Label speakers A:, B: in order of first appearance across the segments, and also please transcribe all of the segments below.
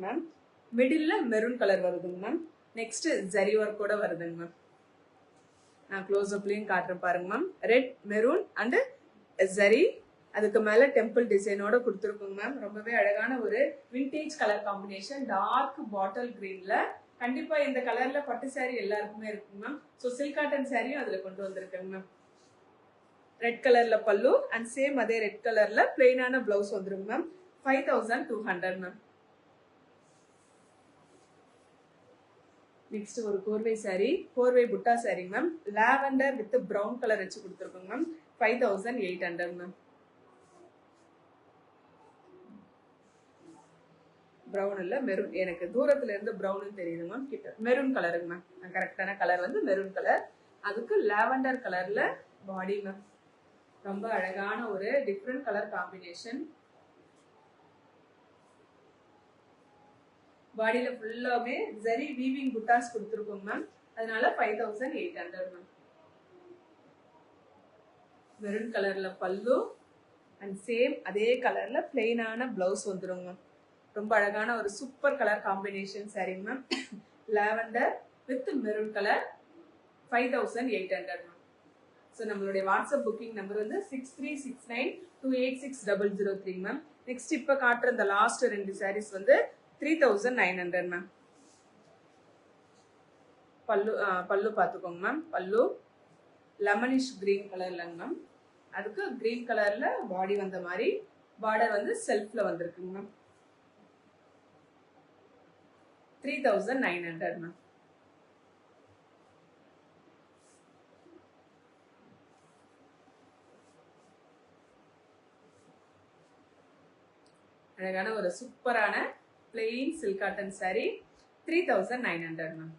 A: Ma'am. மிடில்ல maroon colour வருதுங்க ma'am. Next zari work கூட வருதுங்க மேம். நான் க்ளோஸ் அப்லயும் காட்டுறேன் பாருங்க ma'am. Red maroon and zari, அதுக்கு மேல டெம்பிள் டிசைனோட கொடுத்துருக்கோங்க மேம். ரொம்பவே அழகான ஒரு vintage colour combination, dark bottle கிரீன்ல. கண்டிப்பா இந்த கலர்ல பட்டு சாரி எல்லாருக்குமே இருக்குங்க மேம். ஸோ சில்க் காட்டன் சாரியும் அதுல கொண்டு வந்திருக்கேங்க மேம். ரெட் கலர்ல பல்லு அண்ட் சேம் அதே ரெட் கலர்ல பிளெயினான பிளவுஸ் வந்துருங்க மேம். 5200 மேம். நெக்ஸ்ட் ஒரு கோர்வை சாரி, கோர்வை புட்டா sorry ma'am. Lavender with brown colour வச்சு கொடுத்துருக்கோங்க மேம். 5800 மேம். பிரவுன் இல்ல மெரூன், எனக்கு தூரத்துல இருந்து பிரவுன் தெரியுது மேம். கிட்ட மெரூன் கலருங்க மேம். கரெக்டான கலர் வந்து மெரூன் கலர். அதுக்கு லாவெண்டர் கலர்ல பாடி மேம். ரொம்ப அழகான ஒரு டிஃப்ரெண்ட் கலர் காம்பினேஷன். பாடியில ஃபுல்லாவே ஜரி வீவிங் புட்டாஸ் கொடுத்துருக்கோம் மேம். அதனால 5800 மேம். மெரூன் கலர்ல பல்லு அண்ட் சேம் அதே கலர்ல பிளெயினான பிளவுஸ் வந்துடும் மேம். ரொம்ப அழகான ஒரு super colour combination sorry ma'am. Lavender with maroon colour 5800 ma'am. So நம்மளுடைய வாட்ஸ்அப் புக்கிங் நம்பர் வந்து 6369286003 மேம். நெக்ஸ்ட் இப்போ காட்டுற இந்த லாஸ்ட் 2 சாரீஸ் வந்து 3900 மேம். பல்லு பார்த்துக்கோங்க மேம். பல்லு லெமனிஷ் கிரீன் கலர்லங்க மேம். அதுக்கு கிரீன் கலர்ல பாடி வந்த மாதிரி பார்டர் வந்து செல்ஃப்ல வந்திருக்குங்க மேம். 3900 மேம். அழகான ஒரு சூப்பரான plain silk cotton sorry 3900 ma'am.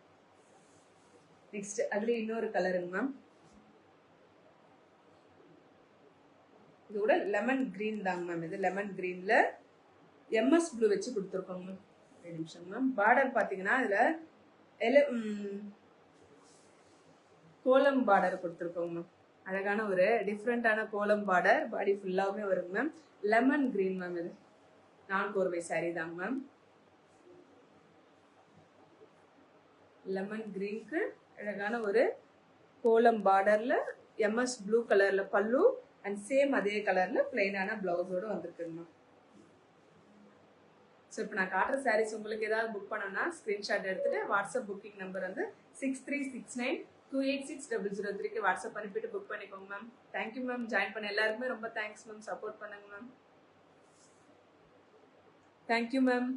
A: Next அதுல இன்னொரு கலருங்க மேம். இது கூட லெமன் கிரீன் தாங்க மேம். இது லெமன் கிரீன்ல எம்எஸ் ப்ளூ வச்சு கொடுத்துருக்கோங்க மேம். 2 நிமிஷம் மேம். பார்டர் பாத்தீங்கன்னா இதுல கோலம் பார்டர் கொடுத்துருக்கோங்க மேம். அழகான ஒரு டிஃப்ரெண்டான கோலம் பார்டர் பாடி ஃபுல்லாவே வருங்க மேம். Lemon green ma'am. இது நான் கோர்வை சாரி தாங்க மேம். லெமன் கிரீனுக்கு அழகான ஒரு கோலம் பார்டர்ல எம்எஸ் ப்ளூ கலர்ல பல்லு அண்ட் சேம் அதே கலர்ல பிளெயினான பிளவுஸோட வந்திருக்குங்க மேம். ஸோ இப்போ நான் காட்டுற சாரீஸ் உங்களுக்கு ஏதாவது புக் பண்ணணும்னா ஸ்கிரீன்ஷாட் எடுத்துட்டு வாட்ஸ்அப் புக்கிங் நம்பர் வந்து 6369286003 வாட்ஸ்அப் அனுப்பிட்டு புக் பண்ணிக்கோங்க மேம். Thank you ma'am. ஜாயின் பண்ண எல்லாருக்குமே ரொம்ப தேங்க்ஸ் மேம். சப்போர்ட் பண்ணுங்க மேம். Thank you ma'am.